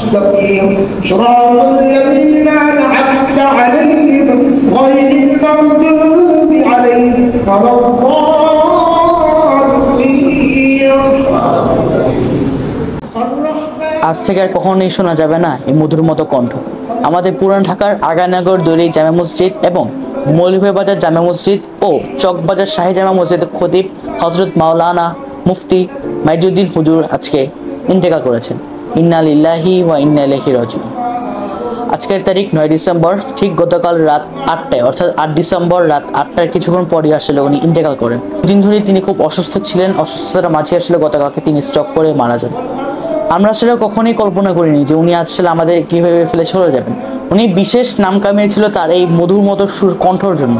المستقيم صراط الذين أنعمت عليهم غير المغضوب عليهم ولا الضالين। আজ থেকে আর কখনোই শোনা যাবে না এই মধুর মতো কণ্ঠ। আমাদের পুরান ঢাকার আগানগর দৈরি জামে মসজিদ এবং মৌলভীবাজার জামে মসজিদ ও চকবাজার শাহী জামে মসজিদের খতিব হযরত মাওলানা মুফতি মাইজুদ্দিন হুজুর আজকে ইন্তেকাল করেছেন। ইন্না লিল্লাহি ওয়া ইন্না ইলাইহি রাজিউন। আজকের তারিখ 9 ডিসেম্বর, ঠিক গতকাল রাত 8টায় অর্থাৎ 8 ডিসেম্বর রাত 8টার কিছুক্ষণ পরই আসলে উনি ইন্তেকাল করেন। দুদিন ধরে তিনি খুব অসুস্থ ছিলেন। অসুস্থতার মাঝে আসলে গতকালকে তিনি স্ট্রোক করে মারা যান। আমরা আসলে কখনোই কল্পনা করিনি যে উনি আসলে আমাদের কীভাবে ফেলে চলে যাবেন। উনি বিশেষ নাম কামিয়েছিল তার এই মধুর মতো সুর কণ্ঠর জন্য।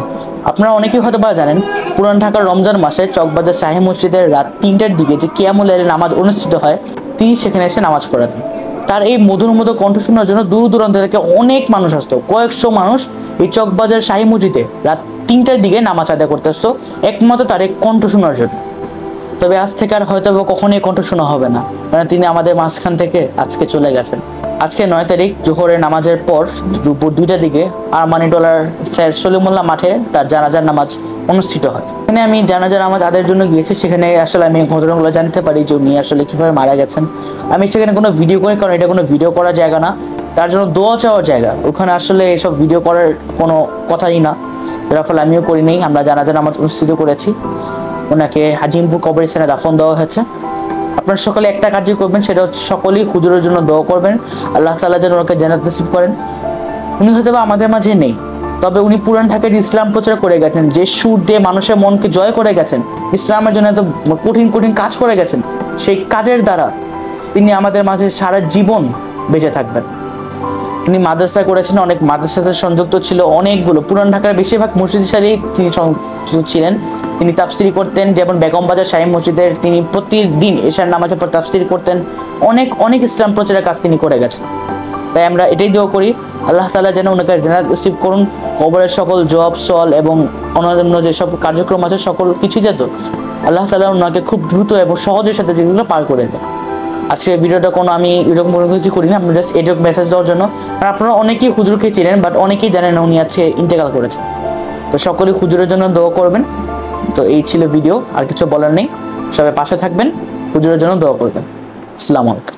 আপনারা অনেকেই হয়তো বা জানেন, পুরান ঢাকার রমজান মাসে চকবাজার শাহী মসজিদের রাত 3টার দিকে যে কিয়ামুল লাইলের নামাজ অনুষ্ঠিত হয়, তিনি সেখানে এসে নামাজ পড়াতেন। তার এই মধুর মতো কণ্ঠ শোনার জন্য দূর দূরান্ত থেকে অনেক মানুষ আসতো। কয়েকশো মানুষ এই চকবাজার শাহী মসজিদে রাত 3টার দিকে নামাজ আদায় করতে আসতো একমাত্র তার এই কণ্ঠ শোনার জন্য। তবে আজ থেকে আর হয়তো কখনোই কণ্ঠ শোনা হবে না, কারণ তিনি আমাদের মাঝখান থেকে আজকে চলে গেছেন। আজকে 9 তারিখ জোহরের নামাজের পর দুপুর 2টার দিকে আরমানি ডলার স্যার সলিমুল্লাহ মাঠে তার জানাজার নামাজ অনুষ্ঠিত হয়। এখানে আমি জানাজার নামাজ আদায়ের জন্য গিয়েছি। সেখানে আসলে আমি ঘটনাগুলো জানতে পারি যে উনি আসলে কীভাবে মারা গেছেন। আমি সেখানে কোনো ভিডিও করি, কারণ এটা কোনো ভিডিও করার জায়গা না, তার জন্য দোয়া চাওয়ার জায়গা। ওখানে আসলে এসব ভিডিও করার কোনো কথাই না, যার ফলে আমিও করিনি। আমরা জানাজার নামাজ অনুষ্ঠিত করেছি। ওনাকে হাজিমপুর কবরস্থানে দাফন দেওয়া হয়েছে। আপনারা সকলে একটা কাজই করবেন, সেটা হচ্ছে সকলেই হুজুরের জন্য দোয়া করবেন। আল্লাহ তাআলা যেন ওনাকে জান্নাত নসিব করেন। উনি হয়তো আমাদের মাঝে নেই, তবে উনি পুরান ঢাকায় ইসলাম প্রচার করে গেছেন, যে সুর দিয়ে মানুষের মনকে জয় করে গেছেন, ইসলামের জন্য এত কঠিন কঠিন কাজ করে গেছেন, সেই কাজের দ্বারা তিনি আমাদের মাঝে সারা জীবন বেঁচে থাকবেন। তিনি মাদ্রাসা করেছেন, অনেক মাদ্রাসার সাথে সংযুক্ত ছিল, অনেকগুলো পুরান ঢাকার বেশিরভাগ মসজিদের সাথেই তিনি সংযুক্ত ছিলেন। তিনি তাফসির করতেন, যেমন বেগমবাজার শাহী মসজিদের তিনি প্রতিদিন এশার নামাজের পর তাফসির করতেন। অনেক ইসলাম প্রচারের কাজ তিনি করে গেছেন। তাই আমরা এটাই দোয়া করি, আল্লাহ তাআলা যেন ওনাকে জান্নাত নসিব করুন। কবরের সকল জব সল এবং অন্যান্য যেসব কার্যক্রম আছে সকল কিছু যেত আল্লাহ তাআলা ওনাকে খুব দ্রুত এবং সহজের সাথে যেগুলো পার করে দেয়। আজকে ভিডিওটা কোনো আমি এরকম কোনো কিছু করি না, আমি জাস্ট এরকম মেসেজ দেওয়ার জন্য। আর আপনারা অনেকেই হুজুরকে চিনেন, বাট অনেকেই জানেন না উনি আজকে ইন্তেকাল করেছেন। তো সকলেই হুজুরের জন্য দোয়া করবেন। তো এই ছিল ভিডিও, আর কিছু বলার নেই। সবাই পাশে থাকবেন, হুজুরের জন্য দোয়া করবেন। আসসালামু আলাইকুম।